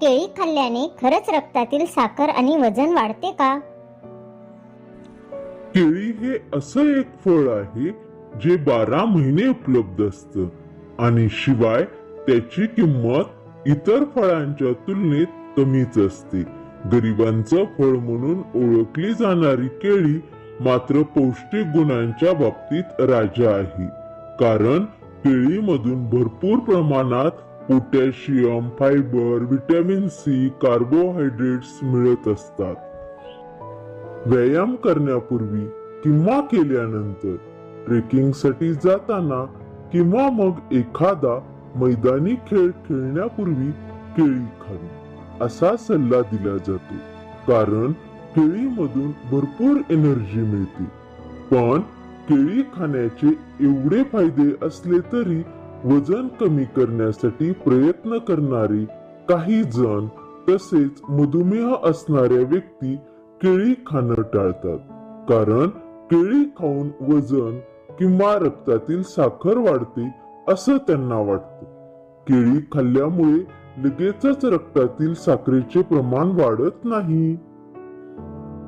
केळी खाल्ल्याने खरंच रक्तातील साखर आणि वजन वाढते का? केळी हे असं एक फळ आहे जे 12 महिने उपलब्ध असतं आणि शिवाय त्याची किंमत इतर फळांच्या तुलनेत कमीच असते. गरिबांचं फळ म्हणून ओळखली जाणारी केळी मात्र पौष्टिक गुणांच्या बाबतीत राजा आहे. कारण केळीमधून भरपूर प्रमाणात potassium, fibre, vitamin C, carbohydrates मिळत असतात. व्यायाम करण्यापूर्वी किंवा केल्यानंतर, ट्रेकिंगसाठी जाताना किंवा मग एखादा मैदानी खेळ खेळण्यापूर्वी केळी खावी असा सल्ला दिला जातो. कारण केळीमधून भरपूर एनर्जी मिळते. पण केळी खाण्याचे एवढे फायदे असले तरी वजन कमी करण्यासाठी प्रयत्न करणारे काही जण तसेच मधुमेह असणाऱ्या व्यक्ती केळी खाणं टाळतात. कारण केळी खाऊन वजन किंवा रक्तातील साखर वाढते असं त्यांना वाटतं. केळी खाल्ल्यामुळे लगेचच रक्तातील साखरेचे प्रमाण वाढत नाही.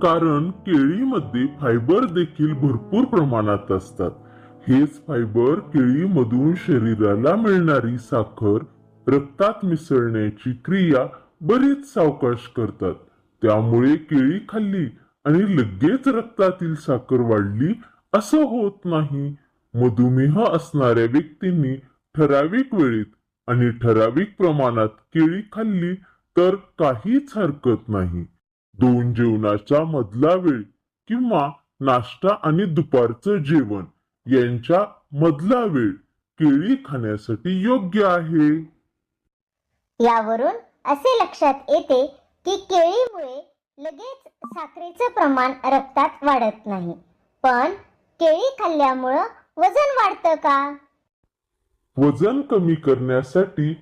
कारण केळीमध्ये फायबर देखील भरपूर प्रमाणात असतात. हेच फायबर केळीमधून शरीराला मिळणारी साखर रक्तात मिसळण्याची क्रिया बरीच सावकाश करतात. त्यामुळे केळी खाल्ली आणि लगेच रक्तातील साखर वाढली असं होत नाही. मधुमेह असणाऱ्या व्यक्तींनी ठराविक वेळेत आणि ठराविक प्रमाणात केळी खाल्ली तर काहीच हरकत नाही. 2 जेवणाचा मधला वेळ किंवा नाश्ता आणि दुपारचं जेवण यांच्या मधला वेळ केळी खाण्यासाठी योग्य आहे. यावरून असे लक्षात येते की केळीमुळे लगेच साखरेचं प्रमाण रक्तात वाढत नाही. पण केळी खाल्ल्यामुळं वजन वाढतं का? वजन कमी करण्यासाठी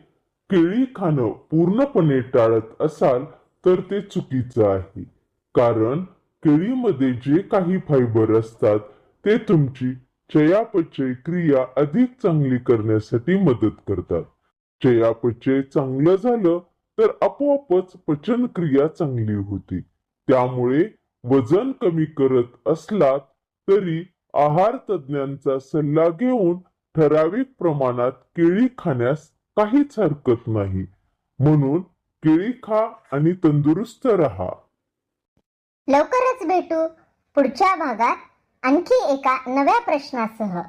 केळी खाणं पूर्णपणे टाळत असाल तर ते चुकीचं आहे. कारण केळीमध्ये जे काही फायबर असतात ते तुमची चयापचय क्रिया अधिक चांगली करण्यासाठी मदत करतात. चयापचय चांगलं झालं तर आपोआपच पचन क्रिया चांगली होते. त्यामुळे वजन कमी करत असलात तरी आहार तज्ञांचा सल्ला घेऊन ठराविक प्रमाणात केळी खाण्यास काहीच हरकत नाही. म्हणून केळी खा आणि तंदुरुस्त राहा. लवकरच भेटू पुढच्या भागात आणखी एका नव्या प्रश्नासह.